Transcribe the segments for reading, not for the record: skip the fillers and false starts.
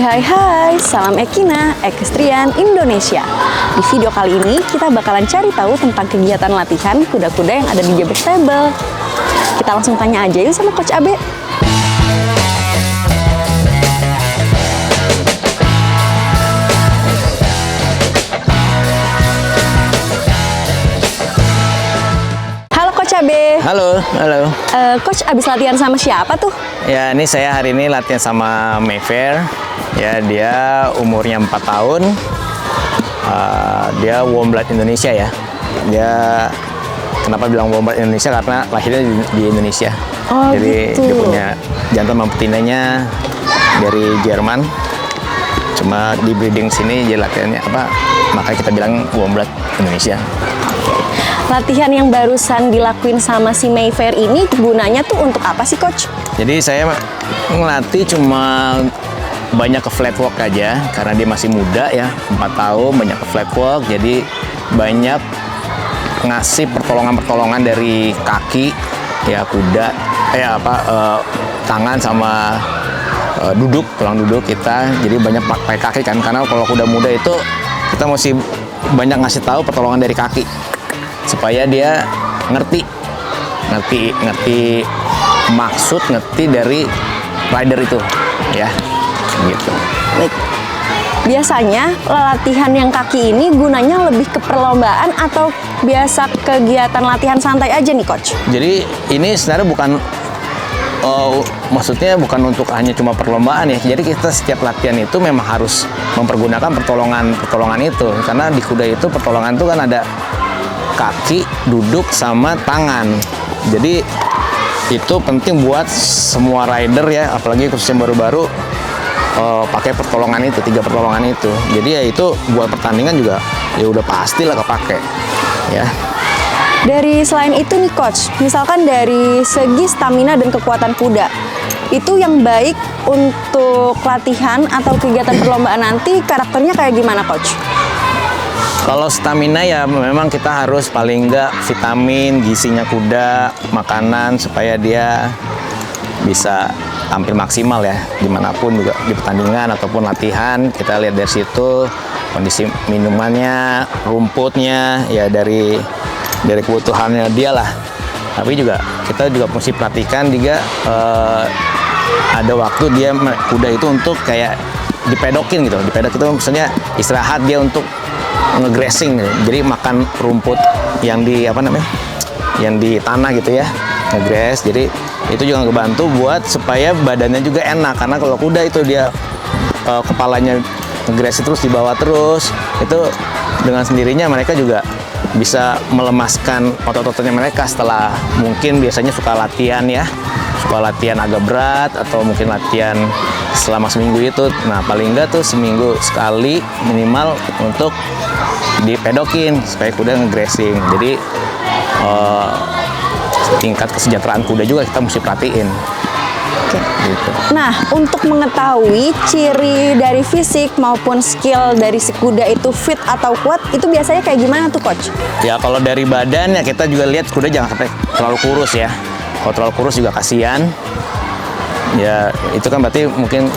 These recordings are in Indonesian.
Hai, salam Ekina, Equestrian Indonesia. Di video kali ini kita bakalan cari tahu tentang kegiatan latihan kuda-kuda yang ada di Geber Stable. Kita langsung tanya aja yuk sama Coach Abe. Halo Coach Abe. Halo. Coach abis latihan sama siapa tuh? Ya, ini saya hari ini latihan sama Mayfair. Ya, dia umurnya 4 tahun. Dia Womblat Indonesia ya. Dia kenapa bilang Womblat Indonesia? Karena lahirnya di Indonesia. Oh, jadi gitu. dia punya jantan sama betinanya dari Jerman. Cuma di breeding sini jadi latihannya apa? Makanya kita bilang Womblat Indonesia. Latihan yang barusan dilakuin sama si Mayfair ini gunanya tuh untuk apa sih Coach? Jadi saya ngelatih cuma banyak ke flat walk aja karena dia masih muda ya, 4 tahun, banyak ke flat walk, jadi banyak ngasih pertolongan dari kaki ya kuda, tangan sama tulang duduk kita, jadi banyak pakai kaki kan, karena kalau kuda muda itu kita mesti banyak ngasih tahu pertolongan dari kaki supaya dia ngerti maksud, ngerti dari rider itu ya. Gitu. Baik. Biasanya latihan yang kaki ini gunanya lebih ke perlombaan atau biasa kegiatan latihan santai aja nih Coach? Jadi ini sebenarnya maksudnya bukan untuk hanya cuma perlombaan ya. Jadi kita setiap latihan itu memang harus mempergunakan pertolongan itu, karena di kuda itu pertolongan itu kan ada kaki, duduk, sama tangan. Jadi itu penting buat semua rider ya, apalagi khususnya baru-baru pakai pertolongan itu, 3 pertolongan itu. Jadi ya itu buat pertandingan juga ya udah pastilah kepake ya. Dari selain itu nih Coach, misalkan dari segi stamina dan kekuatan kuda, itu yang baik untuk latihan atau kegiatan perlombaan nanti karakternya kayak gimana Coach? Kalau stamina ya memang kita harus paling enggak vitamin, gizinya kuda, makanan supaya dia bisa tampil maksimal ya dimanapun juga di pertandingan ataupun latihan. Kita lihat dari situ kondisi minumannya, rumputnya ya dari kebutuhannya dia lah. Tapi juga kita juga mesti perhatikan juga ada waktu dia kuda itu untuk kayak dipedokin gitu. Dipedok itu maksudnya istirahat dia untuk ngegressing gitu. Jadi makan rumput yang di yang di tanah gitu ya, ngegrass. Jadi itu juga ngebantu buat supaya badannya juga enak, karena kalau kuda itu dia kepalanya ngegrass terus dibawa terus, itu dengan sendirinya mereka juga bisa melemaskan otot-ototnya mereka setelah mungkin biasanya suka latihan agak berat atau mungkin latihan selama seminggu itu. Nah paling enggak tuh seminggu sekali minimal untuk dipedokin supaya kuda ngegressing. Jadi tingkat kesejahteraan kuda juga kita mesti perhatiin. Oke. Gitu. Nah, untuk mengetahui ciri dari fisik maupun skill dari si kuda itu fit atau kuat, itu biasanya kayak gimana tuh Coach? Ya kalau dari badan ya kita juga lihat kuda jangan sampai terlalu kurus ya. Kalau terlalu kurus juga kasihan. Ya itu kan berarti mungkin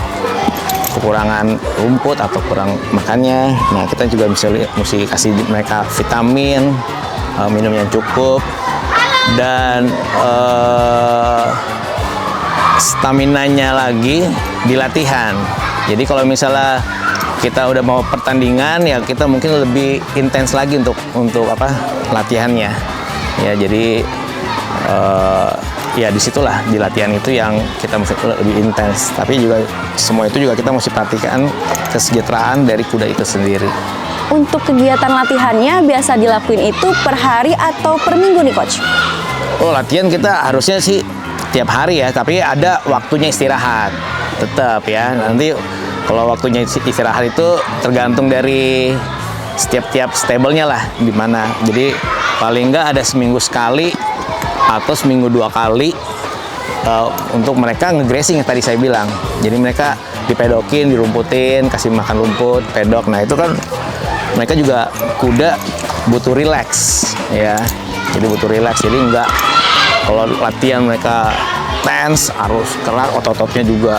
kekurangan rumput atau kurang makannya. Nah kita juga mesti kasih mereka vitamin, minum yang cukup, dan staminanya lagi di latihan. Jadi kalau misalnya kita udah mau pertandingan ya kita mungkin lebih intens lagi untuk latihannya. Ya jadi ya disitulah di latihan itu yang kita mesti lebih intens. Tapi juga semua itu juga kita mesti perhatikan kesejahteraan dari kuda itu sendiri. Untuk kegiatan latihannya biasa dilakuin itu per hari atau per minggu nih Coach? Oh latihan kita harusnya sih tiap hari ya, tapi ada waktunya istirahat tetap ya. Nanti kalau waktunya istirahat itu tergantung dari setiap stable-nya lah di mana. Jadi paling nggak ada seminggu sekali atau seminggu 2 kali untuk mereka ngegressing yang tadi saya bilang. Jadi mereka dipedokin, dirumputin, kasih makan rumput, pedok. Nah itu kan mereka juga kuda butuh relax ya. Jadi butuh relax. Jadi nggak kalau latihan mereka tense, harus keras, otot-ototnya juga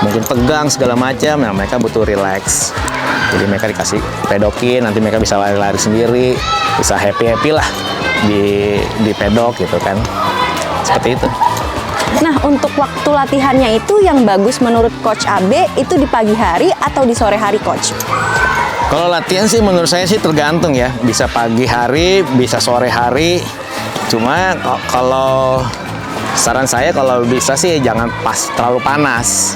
mungkin tegang segala macam. Nah, mereka butuh relax. Jadi mereka dikasih pedokin, nanti mereka bisa lari-lari sendiri, bisa happy-happy lah di pedok gitu kan. Seperti itu. Nah, untuk waktu latihannya itu yang bagus menurut Coach Abe itu di pagi hari atau di sore hari, Coach? Kalau latihan sih menurut saya sih tergantung ya. Bisa pagi hari, bisa sore hari. Cuma kalau saran saya kalau bisa sih jangan pas terlalu panas.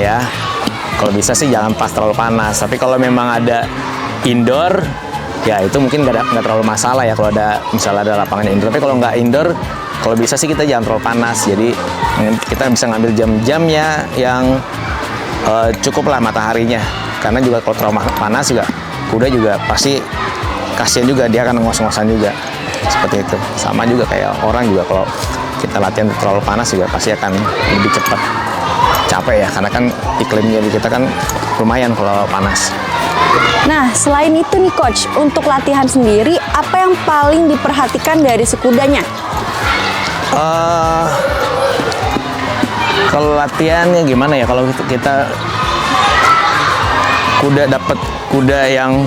Ya. Kalau bisa sih jangan pas terlalu panas. Tapi kalau memang ada indoor, ya itu mungkin nggak terlalu masalah ya kalau ada misalnya ada lapangan indoor. Tapi kalau nggak indoor, kalau bisa sih kita jangan terlalu panas. Jadi kita bisa ngambil jam-jamnya yang cukup lah mataharinya. Karena juga kalau terlalu panas juga kuda juga pasti kasihan juga, dia akan ngos-ngosan juga. Seperti itu. Sama juga kayak orang juga kalau kita latihan terlalu panas juga pasti akan lebih cepat capek ya, karena kan iklimnya di kita kan lumayan kalau panas. Nah, selain itu nih Coach, untuk latihan sendiri apa yang paling diperhatikan dari sekudanya? Kalau latihannya gimana ya, kalau kita dapat kuda yang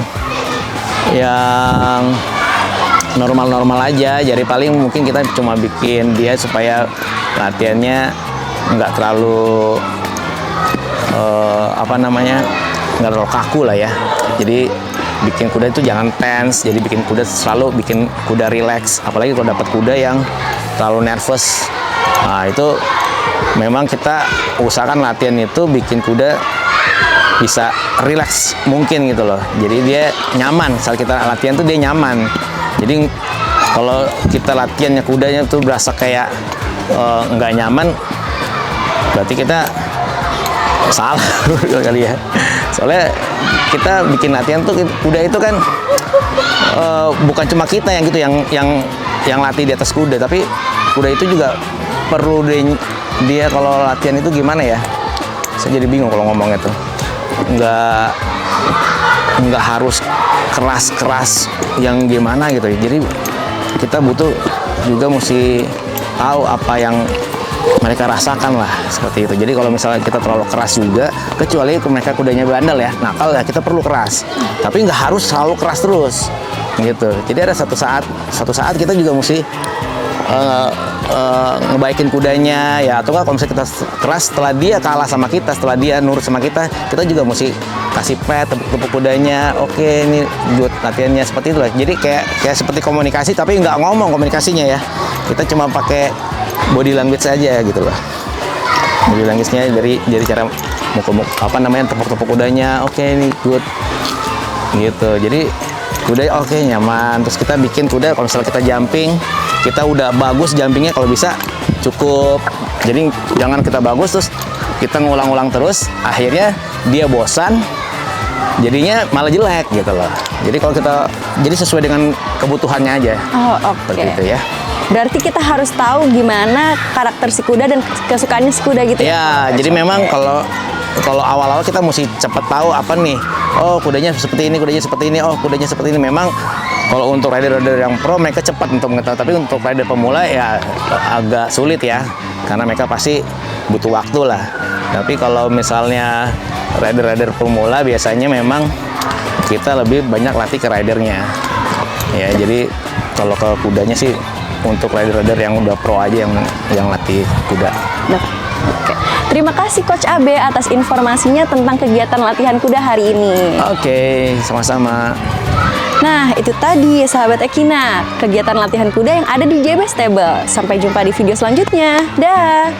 normal-normal aja, jadi paling mungkin kita cuma bikin dia supaya latihannya nggak terlalu nggak terlalu kaku lah ya. Jadi bikin kuda itu jangan tense, jadi bikin kuda relax. Apalagi kalau dapat kuda yang terlalu nervous, nah itu memang kita usahakan latihan itu bikin kuda bisa relax mungkin gitu loh. Jadi dia nyaman saat kita latihan tuh dia nyaman. Jadi kalau kita latihannya kudanya tuh berasa kayak nggak nyaman, berarti kita salah kali ya. Soalnya kita bikin latihan tuh kuda itu kan bukan cuma kita yang gitu yang latih di atas kuda, tapi kuda itu juga perlu dia kalau latihan itu gimana ya? Saya jadi bingung kalau ngomongnya tuh. Nggak harus keras-keras yang gimana gitu ya. Jadi kita butuh juga mesti tahu apa yang mereka rasakan lah, seperti itu. Jadi kalau misalnya kita terlalu keras juga, kecuali mereka kudanya bandel ya, nakal ya, kita perlu keras. Tapi nggak harus selalu keras terus gitu. Jadi ada satu saat kita juga mesti ngebaikin kudanya ya, atau kalau misalnya kita keras setelah dia kalah sama kita, setelah dia nurut sama kita juga mesti kasih pet, tepuk kudanya. Oke, ini buat latihannya, seperti itu lah. Jadi kayak seperti komunikasi tapi nggak ngomong komunikasinya ya, kita cuma pakai body language aja gitu loh. Body language-nya dari cara tepuk-tepuk kudanya. Oke, ini good gitu. Jadi kuda oke, nyaman. Terus kita bikin kuda kalau misalnya kita jumping, kita udah bagus jumpingnya, kalau bisa cukup. Jadi jangan kita bagus terus kita ngulang-ulang terus, akhirnya dia bosan, jadinya malah jelek gitu loh. Jadi kalau jadi sesuai dengan kebutuhannya aja. Oh, oke. Seperti itu ya. Berarti kita harus tahu gimana karakter si kuda dan kesukaannya si kuda gitu ya? Jadi memang kalau awal-awal kita mesti cepat tahu apa nih. Oh, kudanya seperti ini, kudanya seperti ini. Oh, kudanya seperti ini. Memang kalau untuk rider-rider yang pro mereka cepat untuk mengetahui, tapi untuk rider pemula ya agak sulit ya, karena mereka pasti butuh waktu lah. Tapi kalau misalnya rider-rider pemula biasanya memang kita lebih banyak latih ke ridernya. Ya, jadi kalau ke kudanya sih untuk rider-rider yang udah pro aja yang latih kuda. Oke. Terima kasih Coach Abe atas informasinya tentang kegiatan latihan kuda hari ini. Oke, sama-sama. Nah, itu tadi sahabat Ekina, kegiatan latihan kuda yang ada di JB Stable. Sampai jumpa di video selanjutnya. Dah.